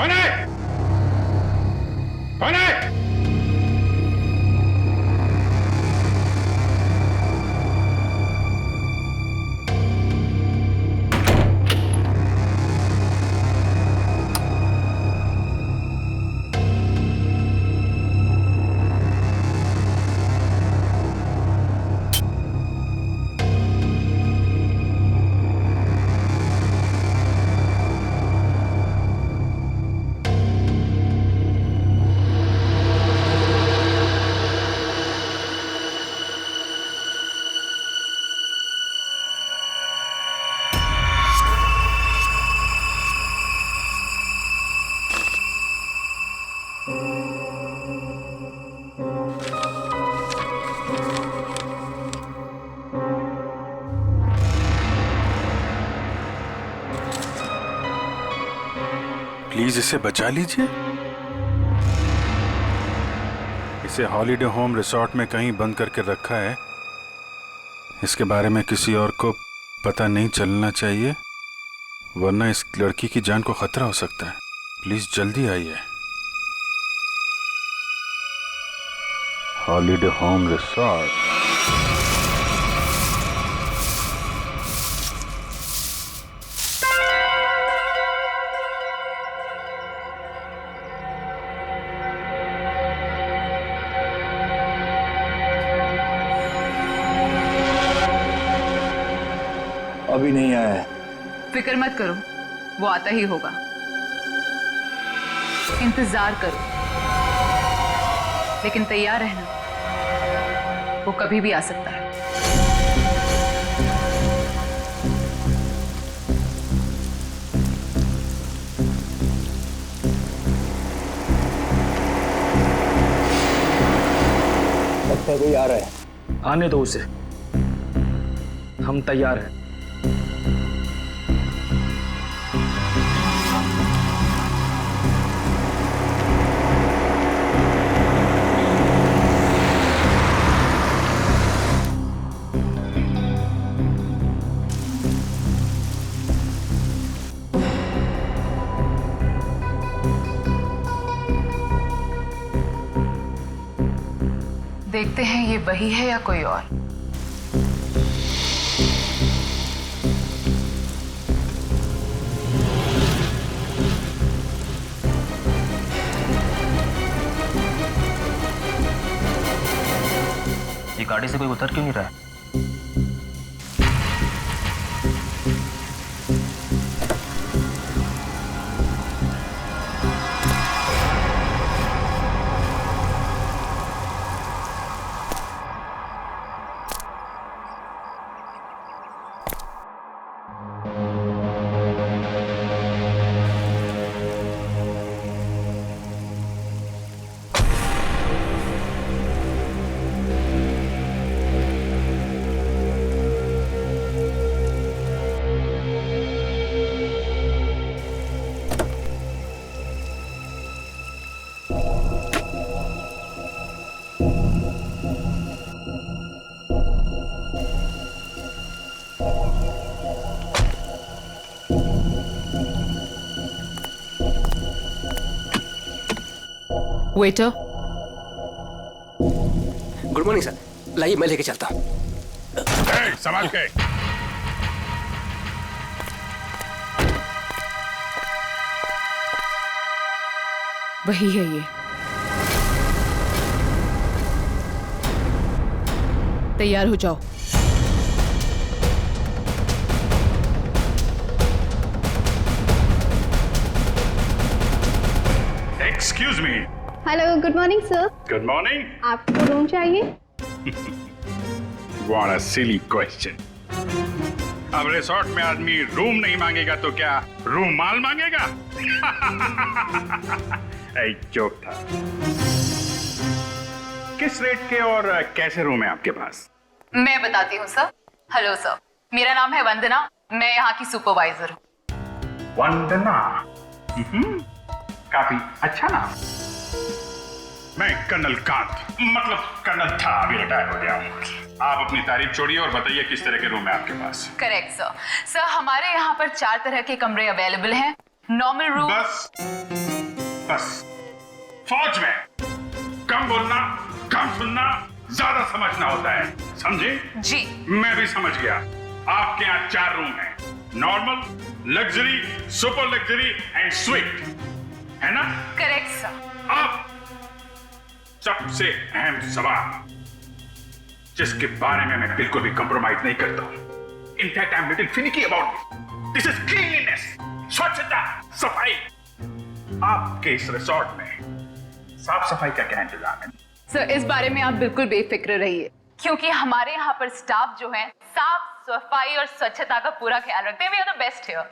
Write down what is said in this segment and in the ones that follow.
कौन है? कौन है? प्लीज इसे बचा लीजिए। इसे हॉलिडे होम रिसोर्ट में कहीं बंद करके रखा है। इसके बारे में किसी और को पता नहीं चलना चाहिए, वरना इस लड़की की जान को खतरा हो सकता है। प्लीज जल्दी आइए। Holiday home resort. अभी नहीं आया है। फिक्र मत करो, वो आता ही होगा। इंतजार करो, लेकिन तैयार रहना, वो कभी भी आ सकता है। लगता है कोई आ रहा है। आने दो उसे, हम तैयार हैं। देखते हैं ये वही है या कोई और। ये गाड़ी से कोई उतर क्यों नहीं रहा है? वेटर। गुड मॉर्निंग सर, लाइए मैं लेके चलता हूँ। संभाल के। वही है ये। तैयार हो जाओ। Excuse me. Hello, good morning sir. Good morning. आपको रूम चाहिए? What a silly question. अब रिसोर्ट में आदमी रूम नहीं मांगेगा तो क्या रूमाल मांगेगा? एक जोक था। किस रेट के और कैसे रूम है आपके पास? मैं बताती हूँ सर। हेलो सर, मेरा नाम है वंदना, मैं यहाँ की सुपरवाइजर हूँ। वंदना। काफी अच्छा नाम। मैं कर्नल कांत, मतलब कर्नल था, अभी रिटायर हो गया हूँ। आप अपनी तारीफ छोड़िए और बताइए किस तरह के रूम है आपके पास। Correct sir. सर हमारे यहाँ पर 4 तरह के कमरे अवेलेबल हैं। Normal room. बस बस, फौज में कम बोलना, कम सुनना, ज्यादा समझना होता है, समझे? जी। मैं भी समझ गया। आपके यहाँ 4 रूम हैं, normal, luxury, super luxury and sweet, है ना? Correct sir. अब सबसे अहम सवाल, जिसके बारे में मैं बिल्कुल भी कंप्रोमाइज नहीं करता हूं। In fact I am little finicky about this is cleanliness, स्वच्छता, सफाई। आपके इस रिसोर्ट में साफ सफाई का क्या इंतजाम है? सर इस बारे में आप बिल्कुल बेफिक्र रहिए, क्योंकि हमारे यहाँ पर स्टाफ जो है साफ सफाई और स्वच्छता का पूरा ख्याल रखते हैं। We are the best here.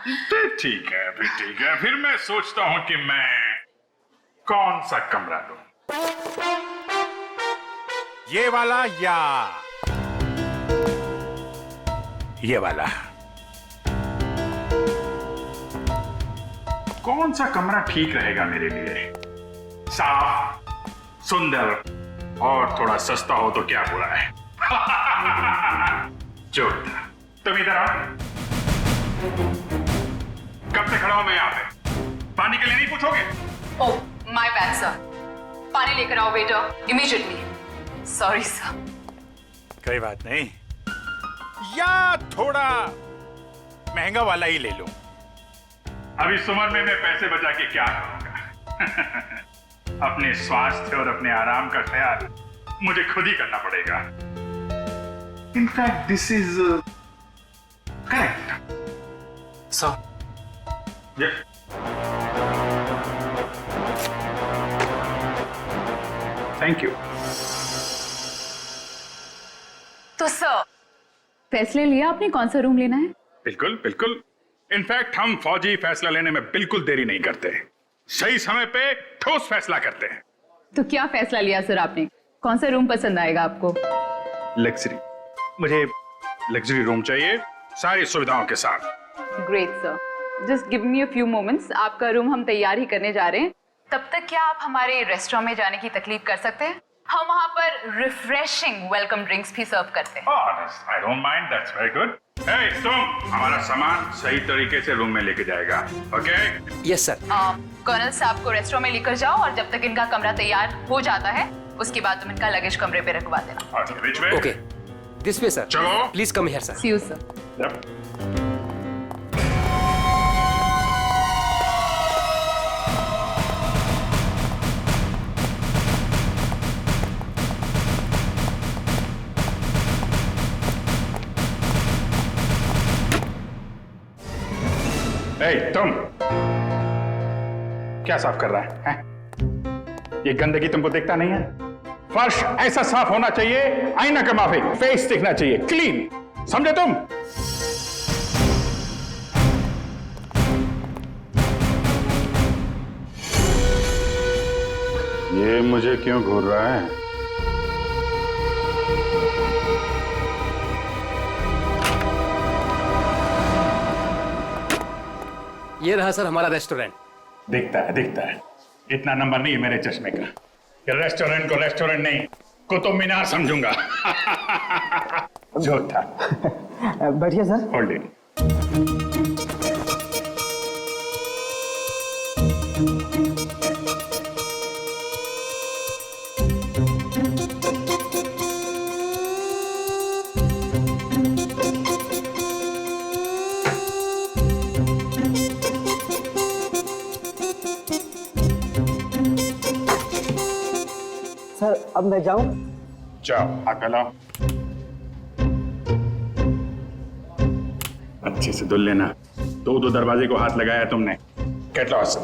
ठीक है, फिर ठीक है। फिर मैं सोचता हूं कि मैं कौन सा कमरा लूं। ये वाला या ये वाला? कौन सा कमरा ठीक रहेगा मेरे लिए? साफ, सुंदर और थोड़ा सस्ता हो तो क्या बुरा है? जोरदार। तुम इधर आओ। कब से खड़ा हूं मैं यहाँ पे? पानी के लिए नहीं पूछोगे? Oh my bad sir. पानी लेकर आओ बेटा, इमीडिएटली। Sorry sir. कोई बात नहीं, या थोड़ा महंगा वाला ही ले लूं। अभी इस उम्र में मैं पैसे बचा के क्या करूंगा? अपने स्वास्थ्य और अपने आराम का ख्याल मुझे खुद ही करना पड़ेगा। In fact this is correct sir. Thank you. तो सर फैसले लिया आपने कौन सा रूम लेना है? बिल्कुल बिल्कुल। इनफैक्ट हम फौजी फैसला लेने में बिल्कुल देरी नहीं करते, सही समय पे ठोस फैसला करते हैं। तो क्या फैसला लिया सर आपने? कौन सा रूम पसंद आएगा आपको? लग्जरी, मुझे लग्जरी रूम चाहिए, सारी सुविधाओं के साथ। Great sir, just give me a few moments. आपका रूम हम तैयार ही करने जा रहे हैं। तब तक क्या आप हमारे रेस्टोरेंट में जाने की तकलीफ कर सकते हैं? हम वहाँ पर रिफ्रेशिंग वेलकम ड्रिंक्स भी सर्व करते हैं। I don't mind, that's very good. Hey तुम हमारा सामान सही तरीके से रूम में लेके जाएगा, ओके? Yes sir. कर्नल साहब को रेस्टोरेंट में लेकर जाओ और जब तक इनका कमरा तैयार हो जाता है उसके बाद तुम इनका लगेज कमरे पे रखवा देना। Which way? Okay, this way sir. चलो। Please come here sir. See you sir. Yep. तुम क्या साफ कर रहा है? ये गंदगी तुमको दिखता नहीं है? फर्श ऐसा साफ होना चाहिए, आईना का माफिक, फेस दिखना चाहिए क्लीन, समझे तुम? ये मुझे क्यों घूर रहा है? ये रहा सर हमारा रेस्टोरेंट। दिखता है। इतना नंबर नहीं है मेरे चश्मे का। ये रेस्टोरेंट को रेस्टोरेंट नहीं, कुतुब मीनार समझूंगा। जो था। बैठिए सर। Hold it. सर अब मैं जाऊं? जाओ, हाथ फैलाओ। अच्छे से धुल लेना। दो दरवाजे को हाथ लगाया तुमने। Get lost.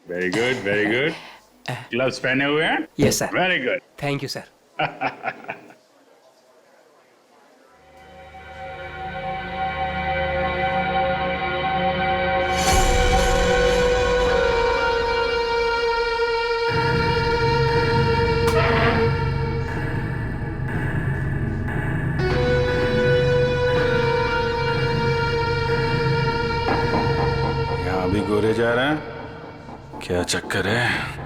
Very good. Gloves पहने हुए हैं? Yes sir. Very good. Thank you sir. यहाँ भी गोरे जा रहे हैं, क्या चक्कर है?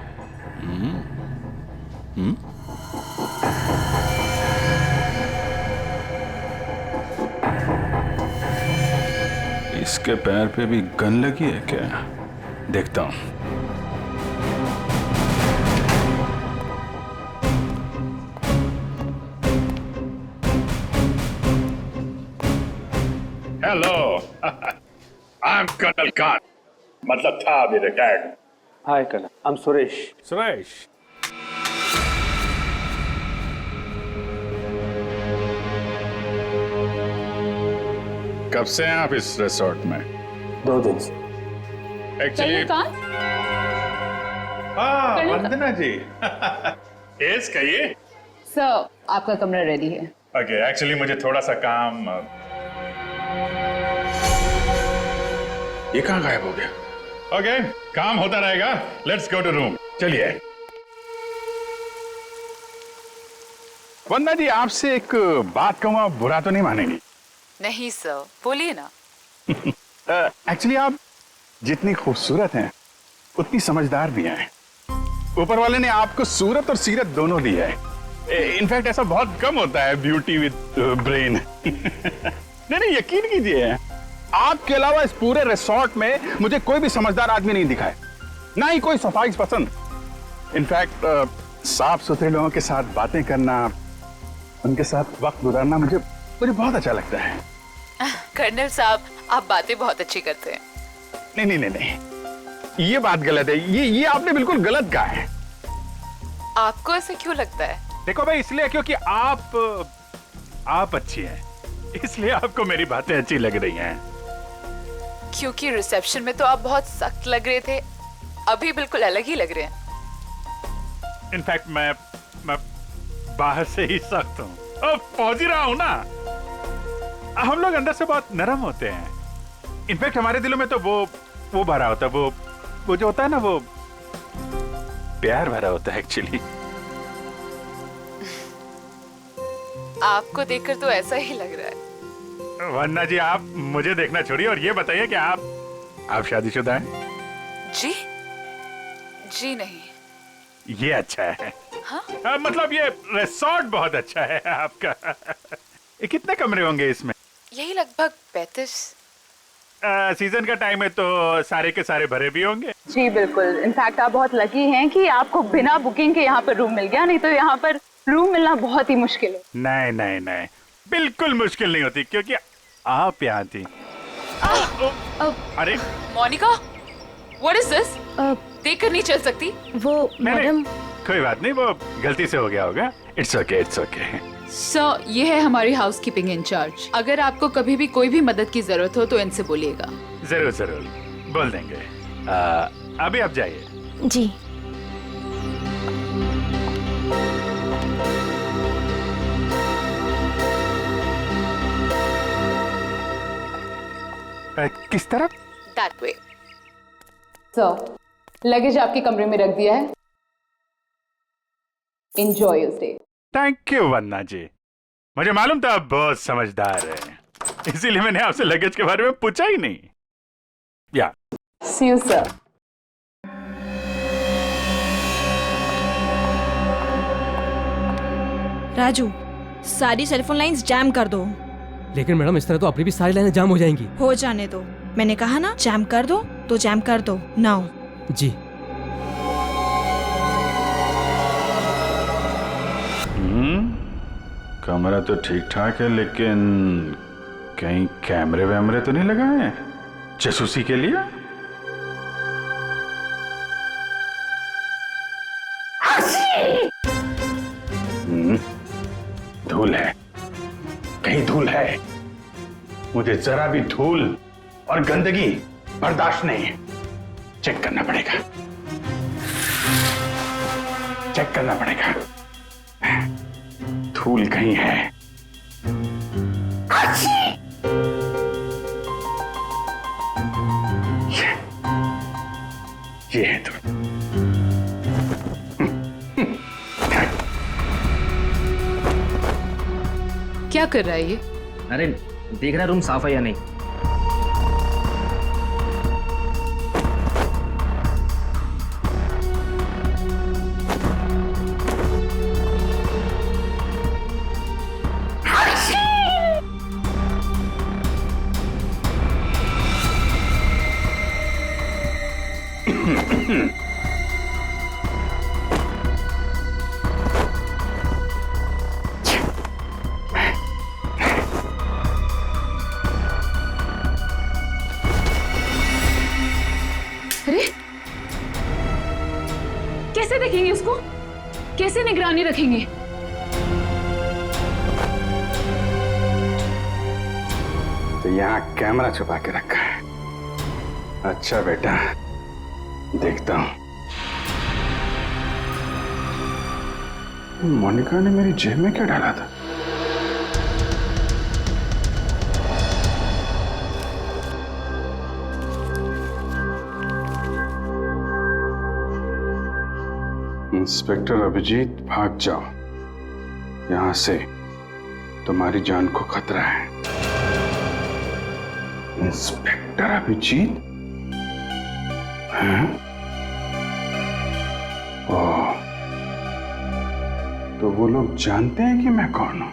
इसके पैर पे भी गन लगी है क्या? देखता हूं। Hello, I am colonel Khan, मतलब था अभी रिटायर्ड। हाय कल, I'm सुरेश। सुरेश, कब से हैं आप इस रिसोर्ट में? 2 दिन से। एक्चुअली वंदना जी यस कहिए। सर, आपका कमरा रेडी है। ओके, एक्चुअली मुझे थोड़ा सा काम। ये कहाँ गायब हो गया? ओके, काम होता रहेगा, लेट्स गो टू रूम, चलिए। वंदना जी, आपसे एक बात कहूँ, आप बुरा तो नहीं मानेंगी? नहीं सर, बोलिए ना। एक्चुअली आप जितनी खूबसूरत हैं उतनी समझदार भी हैं। ऊपर वाले ने आपको सूरत और सीरत दोनों दी है। इनफैक्ट ऐसा बहुत कम होता है, ब्यूटी विद ब्रेन। नहीं, यकीन कीजिए, आपके अलावा इस पूरे रिसोर्ट में मुझे कोई भी समझदार आदमी नहीं दिखा है, ना ही कोई सफाई पसंद। इनफैक्ट साफ सुथरे लोगों के साथ बातें करना, उनके साथ वक्त गुजारना मुझे बहुत अच्छा लगता है। कर्नल साहब, आप बातें बहुत अच्छी करते हैं। नहीं, ये बात गलत है। ये आपने बिल्कुल गलत कहा है। आपको ऐसे क्यों लगता है? देखो भाई, इसलिए क्योंकि आप अच्छी हैं, इसलिए आपको मेरी बातें अच्छी लग रही हैं। क्योंकि रिसेप्शन में तो आप बहुत सख्त लग रहे थे, अभी बिल्कुल अलग ही लग रहे हैं। इनफैक्ट मैं बाहर से ही सख्त हूँ, पहुंच ही रहा हूँ ना। हम लोग अंदर से बहुत नरम होते हैं। इनफैक्ट हमारे दिलों में तो वो भरा होता है, वो जो होता है ना, वो प्यार भरा होता है एक्चुअली। आपको देखकर तो ऐसा ही लग रहा है। वन्ना जी, आप मुझे देखना छोड़िए और ये बताइए कि आप शादीशुदा हैं? जी नहीं। ये अच्छा है। हाँ? मतलब ये रिसोर्ट बहुत अच्छा है आपका। ये कितने कमरे होंगे इसमें? यही लगभग 35। सीजन का टाइम है तो सारे के सारे भरे भी होंगे। जी बिल्कुल। इनफैक्ट आप बहुत लकी हैं कि आपको बिना बुकिंग के यहाँ पर रूम मिल गया, नहीं तो यहाँ पर रूम मिलना बहुत ही मुश्किल है। नहीं, बिल्कुल मुश्किल नहीं होती, क्योंकि आप यहाँ थी। अरे मोनिका, व्हाट इज दिस? देखकर नहीं चल सकती। वो मैडम। कोई बात नहीं, वो गलती से हो गया होगा। It's okay. सर, ये है हमारी हाउसकीपिंग इंचार्ज। अगर आपको कभी भी कोई भी मदद की जरूरत हो तो इनसे बोलिएगा। जरूर बोल देंगे। अभी आप जाइए। जी। किस तरफ? That way. सर, लगेज आपके कमरे में रख दिया है। Enjoy your stay. Thank you वन्ना जी, मुझे मालूम था आप बहुत समझदार हैं, इसीलिए मैंने आपसे लगेज के बारे में पूछा ही नहीं। या See you, sir. राजू, सारी सेलफोन लाइंस जैम कर दो। लेकिन मैडम, इस तरह तो अपनी भी सारी लाइनें जाम हो जाएंगी। हो जाने दो, मैंने कहा ना जैम कर दो तो जैम कर दो। नाउ। जी। कमरा तो ठीक ठाक है, लेकिन कहीं कैमरे वैमरे तो नहीं लगाए हैं जासूसी के लिए? धूल है, कहीं धूल है। मुझे जरा भी धूल और गंदगी बर्दाश्त नहीं है। चेक करना पड़ेगा। धूल कहीं है। ये है धूल। क्या कर रहा है ये? अरे देख रहा रूम साफ है या नहीं। देखेंगे उसको? कैसे निगरानी रखेंगे? तो यहाँ कैमरा छुपा के रखा है। अच्छा बेटा, देखता हूं। मोनिका ने मेरी जेब में क्या डाला था? इंस्पेक्टर अभिजीत, भाग जाओ यहां से, तुम्हारी जान को खतरा है। इंस्पेक्टर अभिजीत? हैं? ओह, तो वो लोग जानते हैं कि मैं कौन हूं?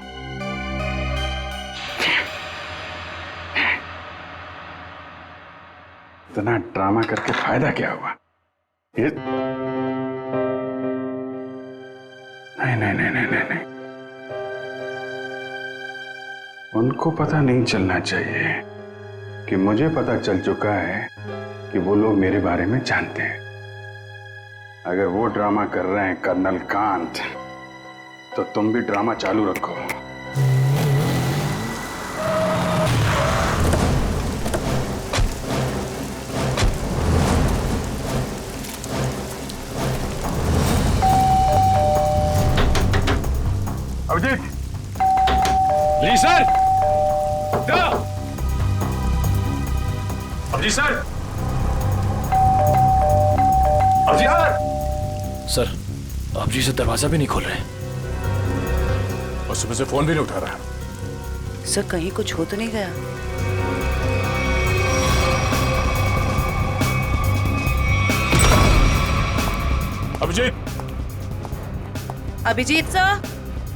इतना ड्रामा करके फायदा क्या हुआ? नहीं। उनको पता नहीं चलना चाहिए कि मुझे पता चल चुका है कि वो लोग मेरे बारे में जानते हैं। अगर वो ड्रामा कर रहे हैं कर्नल कांत, तो तुम भी ड्रामा चालू रखो। अभिजीत! जी sir. Abhijit sir. Abhijit sir. Sir, आप जी से दरवाजा भी नहीं खोल रहे। और सुबह से फोन भी नहीं उठा रहा। सर, कहीं कुछ हो तो नहीं गया? अभिजीत! Abhijeet sir,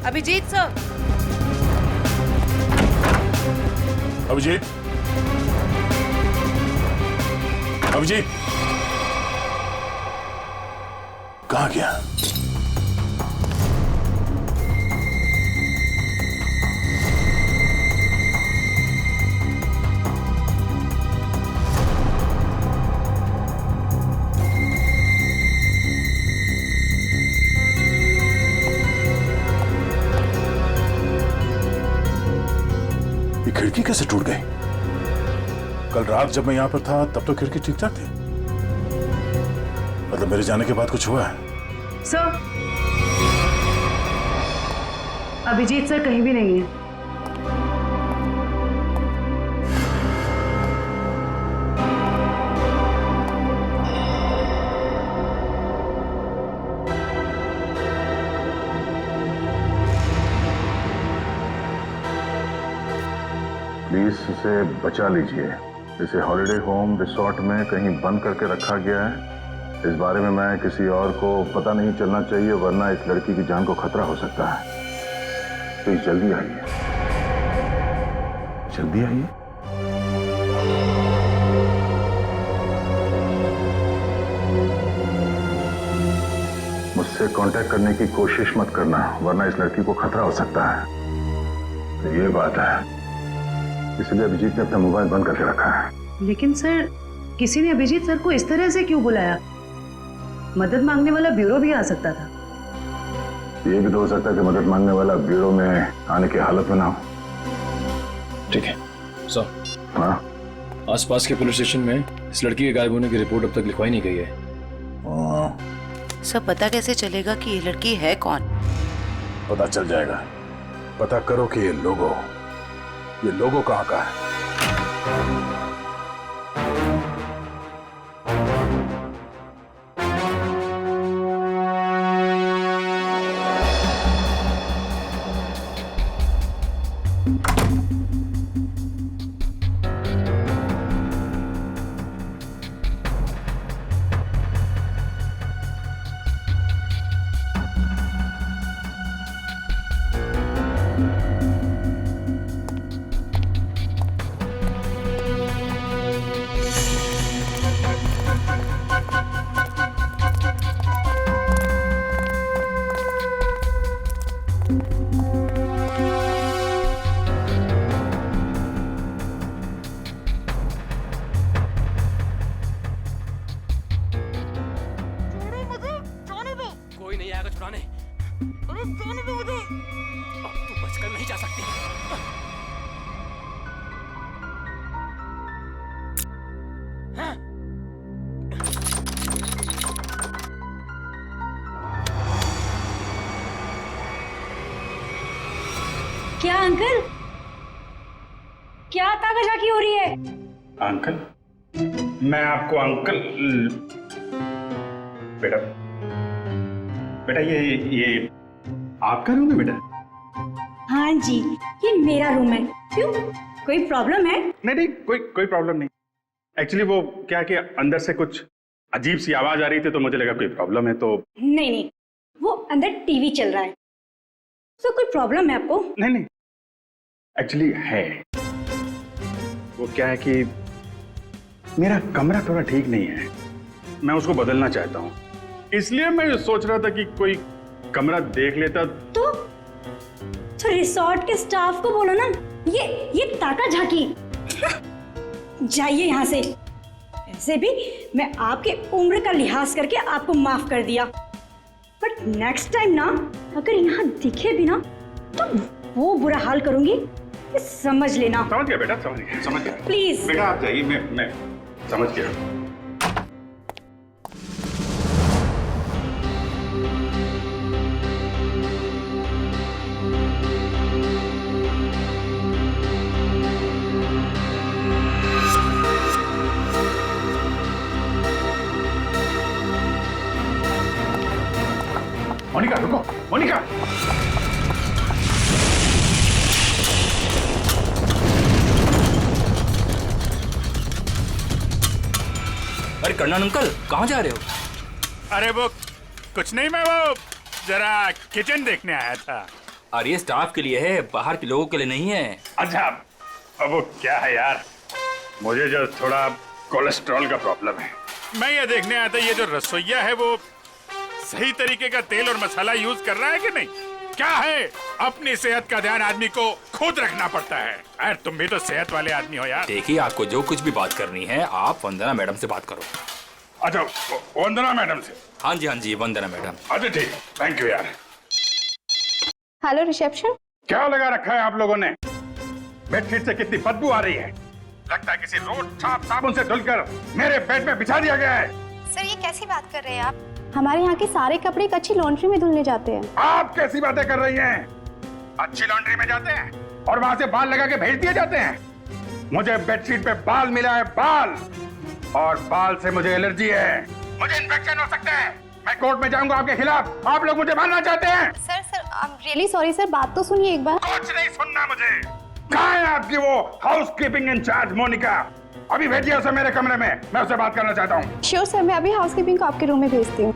Abhijit sir. अभिजीत! अभिजीत! कहाँ गया? खिड़की कैसे टूट गई? कल रात जब मैं यहां पर था तब तो खिड़की ठीक ठाक थी। मतलब मेरे जाने के बाद कुछ हुआ है? सर, अभिजीत सर कहीं भी नहीं है। प्लीज इसे बचा लीजिए। इसे हॉलिडे होम रिसोर्ट में कहीं बंद करके रखा गया है। इस बारे में मैं किसी और को पता नहीं चलना चाहिए, वरना इस लड़की की जान को खतरा हो सकता है। प्लीज जल्दी आइए, जल्दी आइए। मुझसे कांटेक्ट करने की कोशिश मत करना, वरना इस लड़की को खतरा हो सकता है। तो ये बात है, इसलिए अभिजीत ने अपना मोबाइल बंद करके रखा है। लेकिन सर, किसी ने अभिजीत सर को इस तरह से क्यों बुलाया? मदद मांगने वाला ब्यूरो भी आ सकता था। ये भी तो हो सकता है कि मदद मांगने वाला ब्यूरो में आने की हालत में ना हो। ठीक है सर। हाँ, आसपास के पुलिस स्टेशन में इस लड़की के गायब होने की रिपोर्ट अब तक लिखवाई नहीं गई है। सर, पता कैसे चलेगा कि ये लड़की है कौन? पता चल जाएगा। पता करो कि ये लोगो कहाँ का है। क्या अंकल, क्या ताकाझाकी हो रही है? अंकल? मैं आपको अंकल बेटा बेटा ये आपका रूम है बेटा? हाँ जी, ये मेरा रूम है। क्यों, कोई प्रॉब्लम है? नहीं कोई प्रॉब्लम नहीं। एक्चुअली वो क्या कि अंदर से कुछ अजीब सी आवाज आ रही थी तो मुझे लगा कोई प्रॉब्लम है तो। नहीं, वो अंदर टीवी चल रहा है, तो कोई प्रॉब्लम है आपको? नहीं एक्चुअली है। वो क्या है कि मेरा कमरा थोड़ा ठीक नहीं है, मैं उसको बदलना चाहता हूँ, इसलिए मैं सोच रहा था कि कोई कमरा देख लेता। तो रिसोर्ट के स्टाफ को बोलो ना, ये ताकाझाकी। जाइए यहाँ से। ऐसे भी मैं आपके उम्र का लिहाज करके आपको माफ कर दिया, बट नेक्स्ट टाइम ना अगर यहाँ दिखे भी ना तो वो बुरा हाल करूंगी, ये समझ लेना। समझ गया बेटा, समझ गया। प्लीज बेटा आप जाइए, मैं समझ गया। मोनिका रुको, मोनिका। अरे कर्णन अंकल, कहाँ जा रहे हो? अरे वो कुछ नहीं, मैं वो जरा किचन देखने आया था। अरे ये स्टाफ के लिए है, बाहर के लोगों के लिए नहीं है। अच्छा, अब वो क्या है यार, मुझे जो थोड़ा कोलेस्ट्रॉल का प्रॉब्लम है। मैं ये देखने आया था ये जो रसोइया है वो सही तरीके का तेल और मसाला यूज कर रहा है कि नहीं। क्या है, अपनी सेहत का ध्यान आदमी को खुद रखना पड़ता है। अरे तुम भी तो सेहत वाले आदमी हो यार। देखिए, आपको जो कुछ भी बात करनी है आप वंदना मैडम से बात करो। अच्छा, वंदना मैडम से? हाँ जी, वंदना मैडम। अच्छा ठीक, थैंक यू यार। Hello reception. क्या लगा रखा है आप लोगों ने? बेडशीट से कितनी बदबू आ रही है, लगता है किसी रोड छाप साबुन से धुलकर मेरे बेड में बिछा दिया गया है। सर ये कैसी बात कर रहे हैं आप? हमारे यहाँ के सारे कपड़े एक अच्छी लॉन्ड्री में धुलने जाते हैं। आप कैसी बातें कर रही हैं? अच्छी लॉन्ड्री में जाते हैं और वहां से बाल लगा के भेज दिए जाते हैं। मुझे बेडशीट पे बाल मिला है, बाल, और बाल से मुझे एलर्जी है, मुझे इन्फेक्शन हो सकता है। मैं कोर्ट में जाऊंगा आपके खिलाफ। आप लोग मुझे मारना चाहते हैं? Sir I am really sorry sir, बात तो सुनिए एक बार। कुछ नहीं सुनना मुझे। कहाँ है आपकी वो हाउसकीपिंग इंचार्ज मोनिका? अभी भेजिए उसे मेरे कमरे में, मैं उससे बात करना चाहता हूँ। श्योर सर, मैं अभी हाउसकीपिंग को आपके रूम में भेजती हूँ।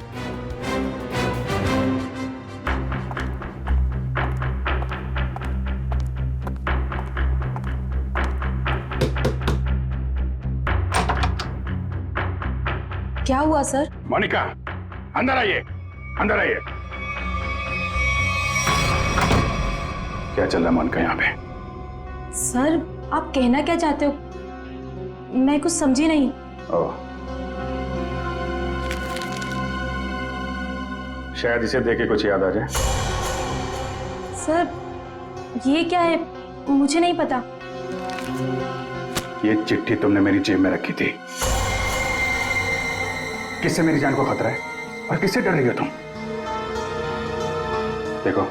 क्या हुआ सर? मोनिका अंदर आइए, अंदर आइए। क्या चल रहा है मोनिका यहाँ पे? सर आप कहना क्या चाहते हो, मैं कुछ समझी नहीं। ओह, शायद इसे देख के कुछ याद आ जाए। सर ये क्या है, मुझे नहीं पता। ये चिट्ठी तुमने मेरी जेब में रखी थी। किससे मेरी जान को खतरा है और किससे डर रही हो तुम? देखो,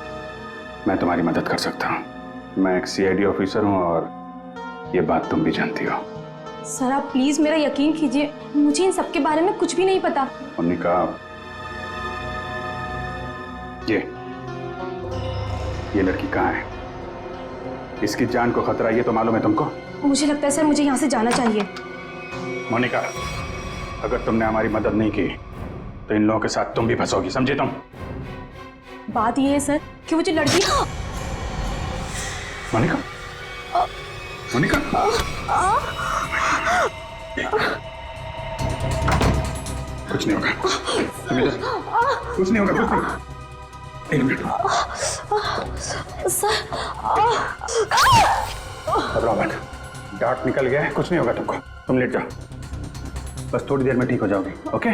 मैं तुम्हारी मदद कर सकता हूँ। मैं एक सीआईडी ऑफिसर हूँ और ये बात तुम भी जानती हो। सर आप प्लीज मेरा यकीन कीजिए, मुझे इन सब के बारे में कुछ भी नहीं पता। मोनिका, ये लड़की कहाँ है? इसकी जान को खतरा ये तो मालूम है तुमको? मुझे लगता है सर मुझे यहाँ से जाना चाहिए। मोनिका, अगर तुमने हमारी मदद नहीं की तो इन लोगों के साथ तुम भी फंसोगी, समझे तुम? बात ये है सर कि वो जो लड़की। मोनिका, मोनिका, कुछ नहीं होगा, कुछ नहीं होगा, कुछ नहीं। एक मिनट, घबराओ मत, डार्ट निकल गया है, कुछ नहीं होगा तुमको। तुम लेट जाओ, बस थोड़ी देर में ठीक हो जाओगी, ओके?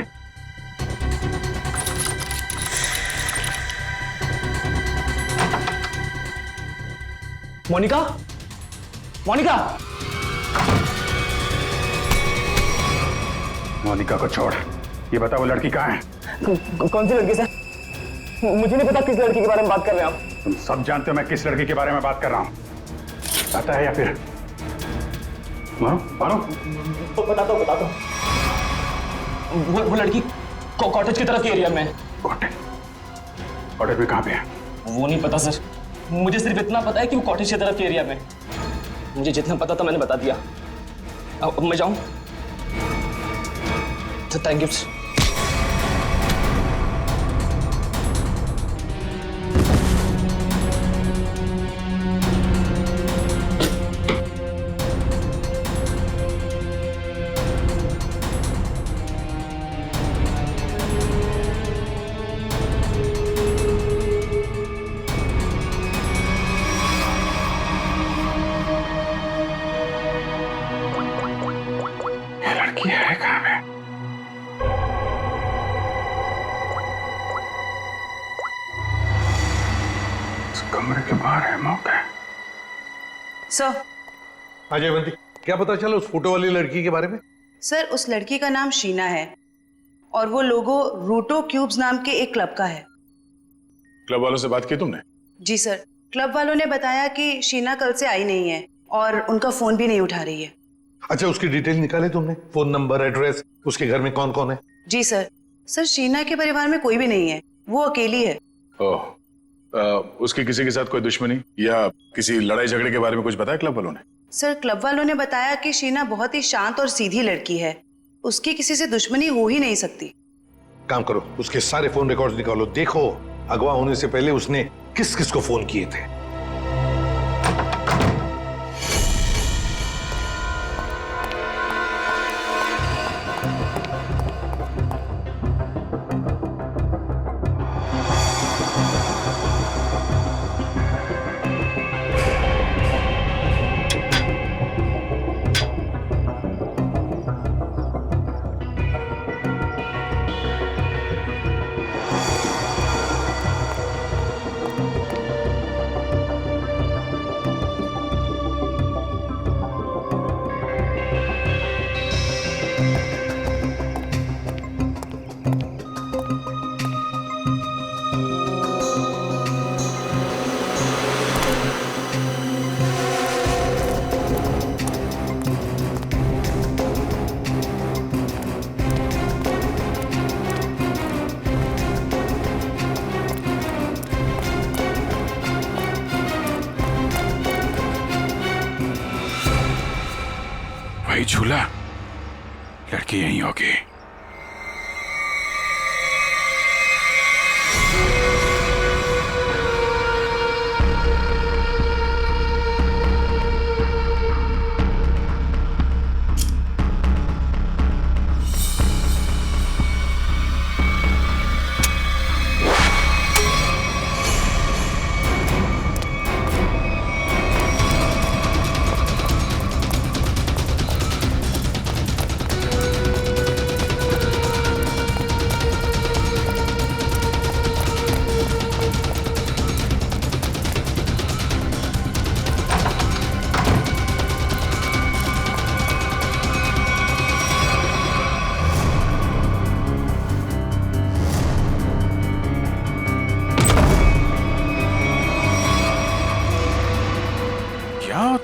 मोनिका, मोनिका, मोनिका को छोड़, ये बता वो लड़की कहाँ है? कौन सी लड़की सर? मुझे नहीं पता किस लड़की के बारे में बात कर रहे हैं आप। तुम सब जानते हो मैं किस लड़की के बारे में बात कर रहा हूँ। पता है या फिर मारो? बताता हूँ। वो लड़की कॉटेज की तरफ के एरिया में है। कॉटेज में कहाँ पे है? वो नहीं पता सर, मुझे सिर्फ इतना पता है कि वो कॉटेज की तरफ के एरिया में। मुझे जितना पता था मैंने बता दिया। अब मैं जाऊं? तो थैंक यू सर। लड़की है कहाँ पे? इस कमरे के बाहर है मौका। सर, अजयवंती, क्या पता चला उस फोटो वाली लड़की के बारे में? सर उस लड़की का नाम शीना है और वो लोगो रूटो क्यूब्स नाम के एक क्लब का है। क्लब वालों से बात की तुमने? जी सर, क्लब वालों ने बताया कि शीना कल से आई नहीं है और उनका फोन भी नहीं उठा रही है। अच्छा, उसकी डिटेल निकाले तुमने? फोन नंबर, एड्रेस, उसके घर में कौन कौन है? जी सर। सर शीना के परिवार में कोई भी नहीं है, वो अकेली है। ओह, उसकी किसी के साथ कोई दुश्मनी या किसी लड़ाई झगड़े के बारे में कुछ बताया क्लब वालों ने? सर क्लब वालों ने बताया कि शीना बहुत ही शांत और सीधी लड़की है, उसकी किसी से दुश्मनी हो ही नहीं सकती। काम करो, उसके सारे फोन रिकॉर्ड्स निकालो, देखो अगवा होने से पहले उसने किस किस को फोन किए थे। भाई झूला, लड़की यहीं होगी।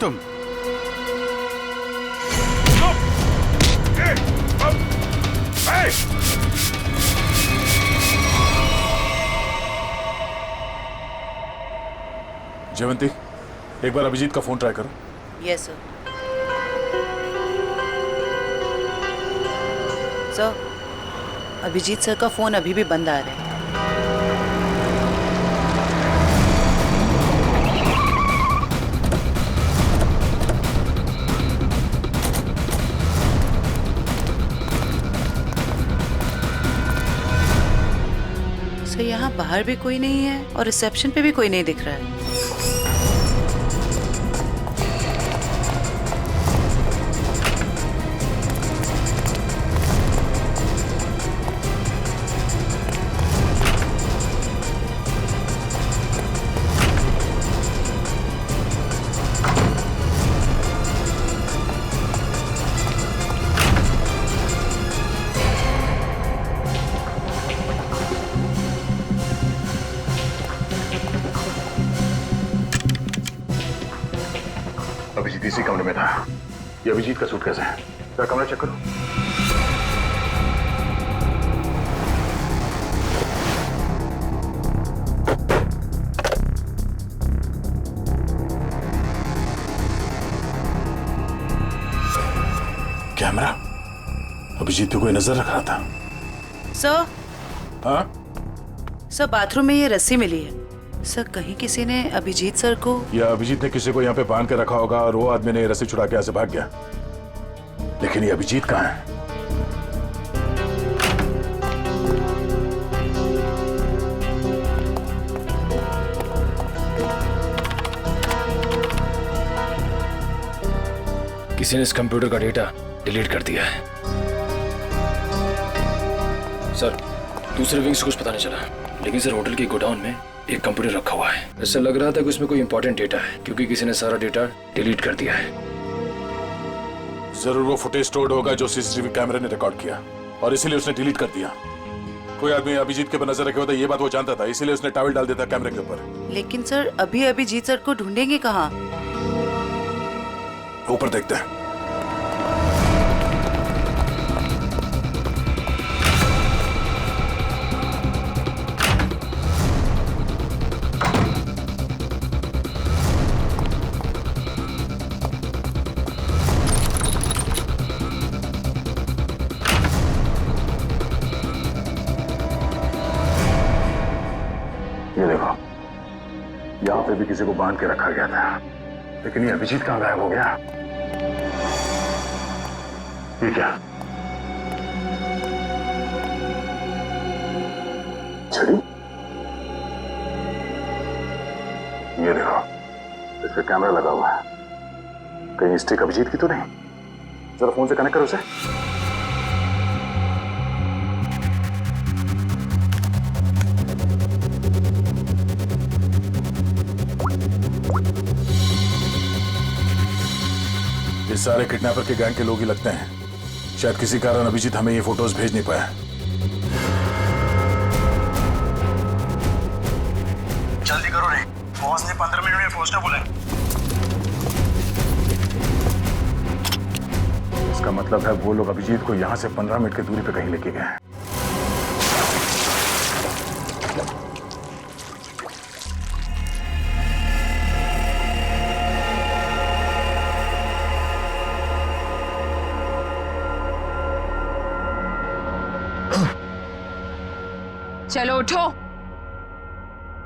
तुम जयवंती, एक बार अभिजीत का फोन ट्राई करो। Yes sir. Sir, Abhijit sir का फोन अभी भी बंद आ रहा है। सर यहाँ बाहर भी कोई नहीं है और रिसेप्शन पे भी कोई नहीं दिख रहा है। अभिजीत इसी कमरे में था। ये अभिजीत का सूटकेस है। क्या कमरा चेक करो। कैमरा। अभिजीत पे कोई नजर रख रहा था। सर, हाँ? सर बाथरूम में ये रस्सी मिली है। सर कहीं किसी ने अभिजीत सर को, या अभिजीत ने किसी को यहाँ पे बांध के रखा होगा और वो आदमी ने रस्सी छुड़ा के यहाँ से भाग गया। लेकिन ये अभिजीत कहाँ है? किसी ने इस कंप्यूटर का डेटा डिलीट कर दिया है। सर, दूसरे विंग से कुछ पता नहीं चला, लेकिन सर होटल के गोडाउन में एक कंप्यूटर रखा हुआ है। ऐसा लग रहा था कि उसमें कोई इंपॉर्टेंट डेटा है, क्योंकि किसी ने सारा डेटा डिलीट कर दिया है। जरूर वो फुटेज स्टोर्ड होगा जो सीसीटीवी कैमरे ने रिकॉर्ड किया और इसीलिए उसने डिलीट कर दिया। कोई आदमी अभिजीत के पर नजर रखे होता, ये बात वो जानता था, इसीलिए उसने टॉवल डाल दिया था कैमरे के ऊपर। लेकिन सर अभी अभिजीत सर को ढूंढेंगे कहाँ? ऊपर देखते हैं। ये देखो, यहाँ पे भी किसी को बांध के रखा गया था, लेकिन ये अभिजीत कहाँ गायब हो गया? ये क्या? छड़ी? ये देखो, इस पे कैमरा लगा हुआ है। कहीं स्टिक अभिजीत की तो नहीं? जरा फोन से कनेक्ट करो उसे। ये सारे किडनैपर के गैंग के लोग ही लगते हैं। शायद किसी कारण अभिजीत हमें ये फोटोज भेज नहीं पाया। जल्दी करो रे, बॉस ने 15 मिनट में पहुंचना बोला है। इसका मतलब है वो लोग अभिजीत को यहाँ से 15 मिनट की दूरी पे कहीं लेके गए हैं। चलो उठो,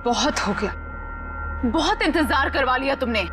बहुत हो गया, बहुत इंतजार करवा लिया तुमने।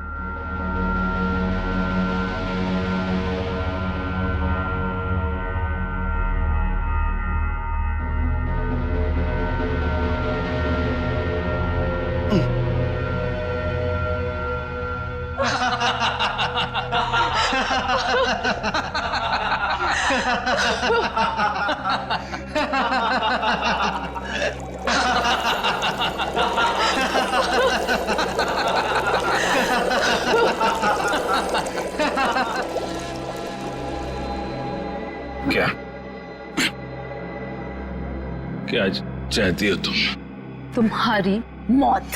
क्या क्या चाहती हो तुम? तुम्हारी मौत।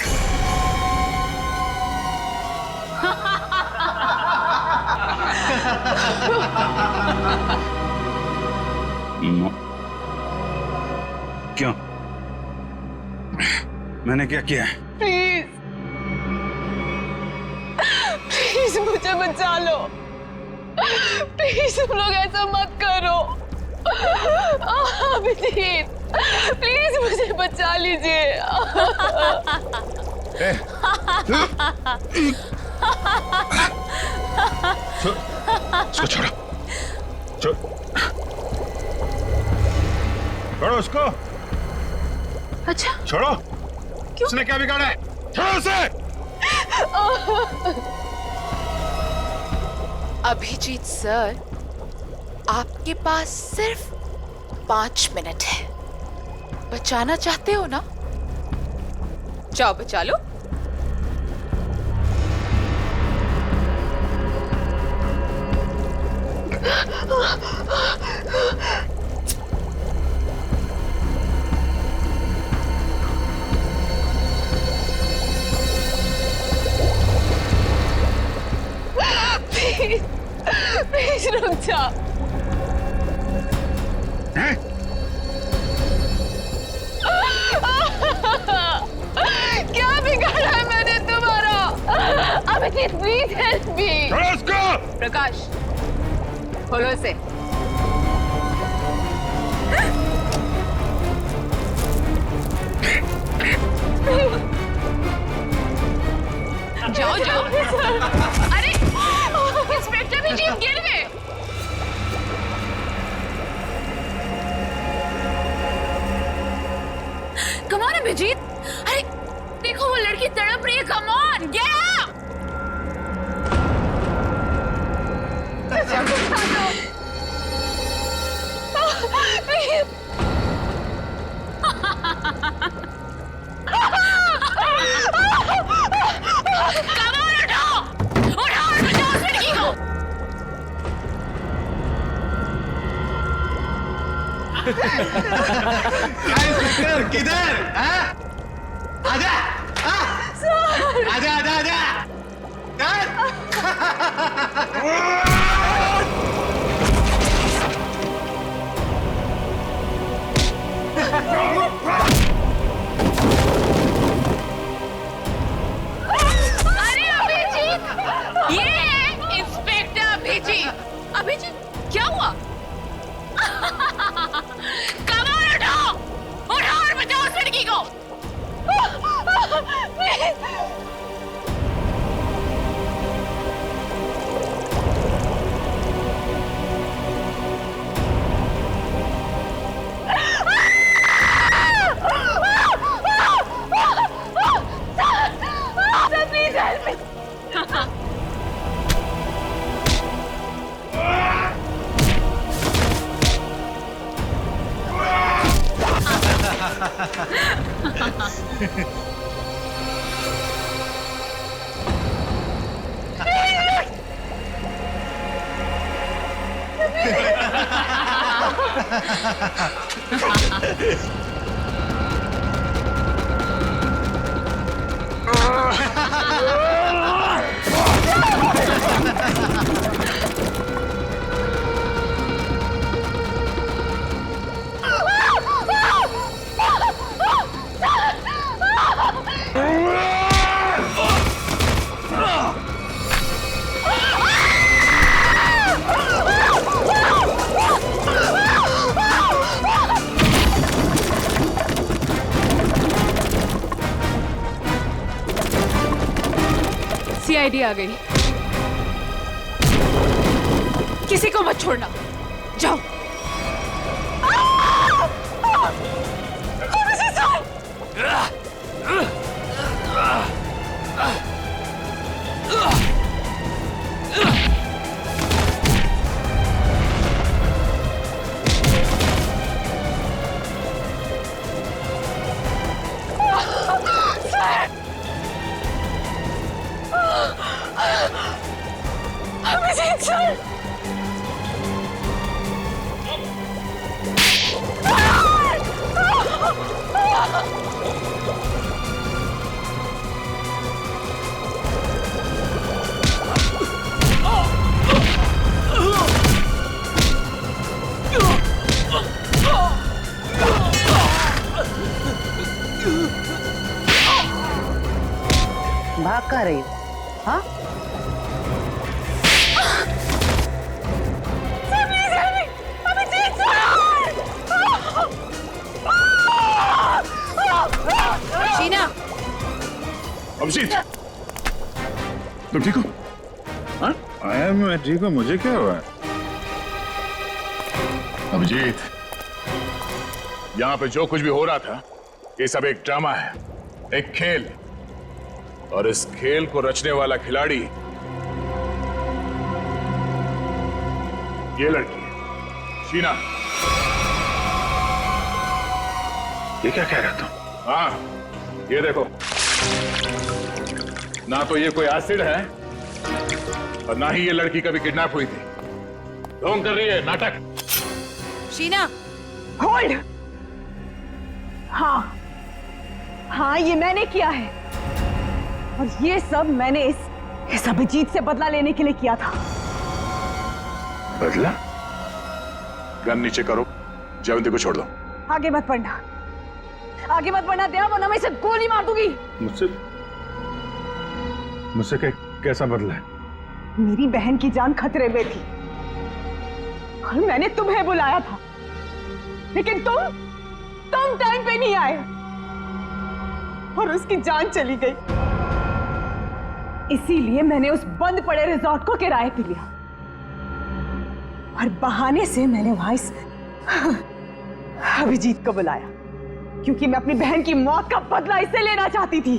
क्यों? मैंने क्या किया है? प्लीज प्लीज मुझे बचा लो। प्लीज तुम लोग ऐसा मत करो। अभिजीत प्लीज मुझे बचा लीजिए। इसको छोड़ो, छोड़ो उसको। अच्छा छोड़ो। क्यों? उसने क्या बिगाड़ा है? छोड़ो उसे। अभिजीत सर, आपके पास सिर्फ 5 मिनट है। बचाना चाहते हो ना? जाओ बचा लो। प्लीज प्लीज रुक जा। क्या बिगाड़ा है मैंने तुम्हारा? Abhijeet please help me. Prakash खोलो इसे। जाओ जाओ। अरे इंस्पेक्टर भी जीप गिर गए। कम ऑन अभिजीत, अरे देखो वो लड़की तड़प रही है। Come on get up. किधर? आजा आजा आजा आजा। अरे अभिजीत, ये इंस्पेक्टर अभिजीत। अभिजीत क्या हुआ? कमाल उठाओ, उठाओ और बचाओ उस लड़की को। Please help me. सीआईडी आ गई। किसी को मत छोड़ना, जाओ। अभिजीत सर, भाग कहाँ रही हो? हाँ? शीना, अभिजीत, तुम ठीक हो? हाँ? आया मैं ठीक हूँ, मुझे क्या हुआ? अभिजीत, यहाँ पे जो कुछ भी हो रहा था, ये सब एक ड्रामा है, एक खेल, और इस खेल को रचने वाला खिलाड़ी ये लड़की है, शीना। ये क्या कह रहा तुम? हाँ, ये देखो, ना तो ये कोई एसिड है और ना ही ये लड़की कभी किडनैप हुई थी। ढोंग कर रही है, नाटक। शीना, होल्ड। हाँ हाँ, ये मैंने किया है, और ये सब मैंने इस अभिजीत से बदला लेने के लिए किया था। बदला? गन नीचे करो, जयवंती को छोड़ दो। आगे मत बढ़ना, आगे मत बढ़ना दया, वरना मैं इसे गोली मार दूंगी। मुझसे कैसा बदला है? मेरी बहन की जान खतरे में थी और मैंने तुम्हें बुलाया था, लेकिन तुम टाइम पे नहीं आए और उसकी जान चली गई। इसीलिए मैंने उस बंद पड़े रिजॉर्ट को किराए पे लिया और बहाने से मैंने वहां इस अभिजीत को बुलाया, क्योंकि मैं अपनी बहन की मौत का बदला इससे लेना चाहती थी।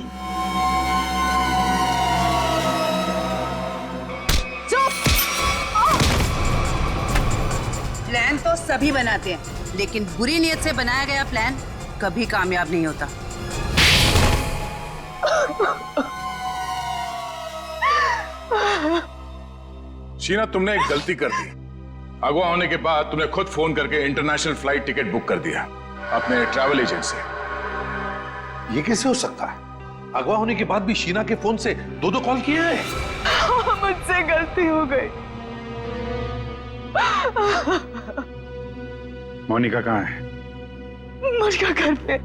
प्लान तो सभी बनाते हैं, लेकिन बुरी नीयत से बनाया गया प्लान कभी कामयाब नहीं होता। शीना, तुमने एक गलती कर दी। अगवा होने के बाद तुमने खुद फोन करके इंटरनेशनल फ्लाइट टिकट बुक कर दिया अपने ट्रैवल एजेंट से। ये कैसे हो सकता है? अगवा होने के बाद भी शीना के फोन से दो कॉल किए हैं। मुझसे गलती हो गई। मोनिका कहाँ है? मोनिका घर पे।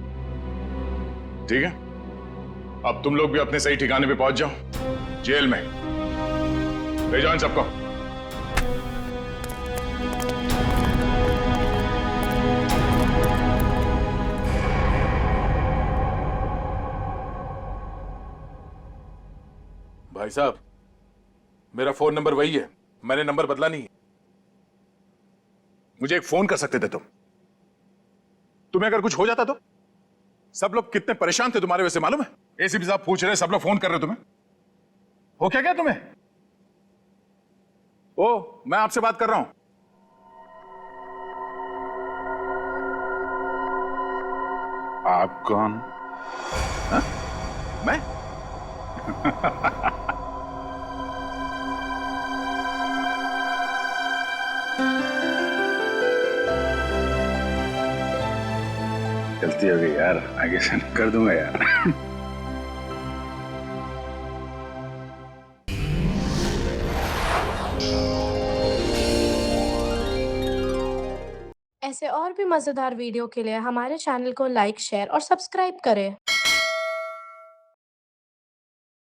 ठीक है, अब तुम लोग भी अपने सही ठिकाने पे पहुंच जाओ, जेल में। ले जाओ इन सबको। भाई साहब, मेरा फोन नंबर वही है, मैंने नंबर बदला नहीं है। मुझे एक फोन कर सकते थे तुम। तुम्हें अगर कुछ हो जाता तो? सब लोग कितने परेशान थे तुम्हारे वजह से, मालूम है? एसीपी साहब पूछ रहे, सब लोग फोन कर रहे तुम्हें। हो क्या तुम्हें? ओ, मैं आपसे बात कर रहा हूं। आप कौन? हा? मैं? गलती हो गई यार, आगे से कर दूंगा यार। ऐसे और भी मज़ेदार वीडियो के लिए हमारे चैनल को लाइक, शेयर और सब्सक्राइब करें।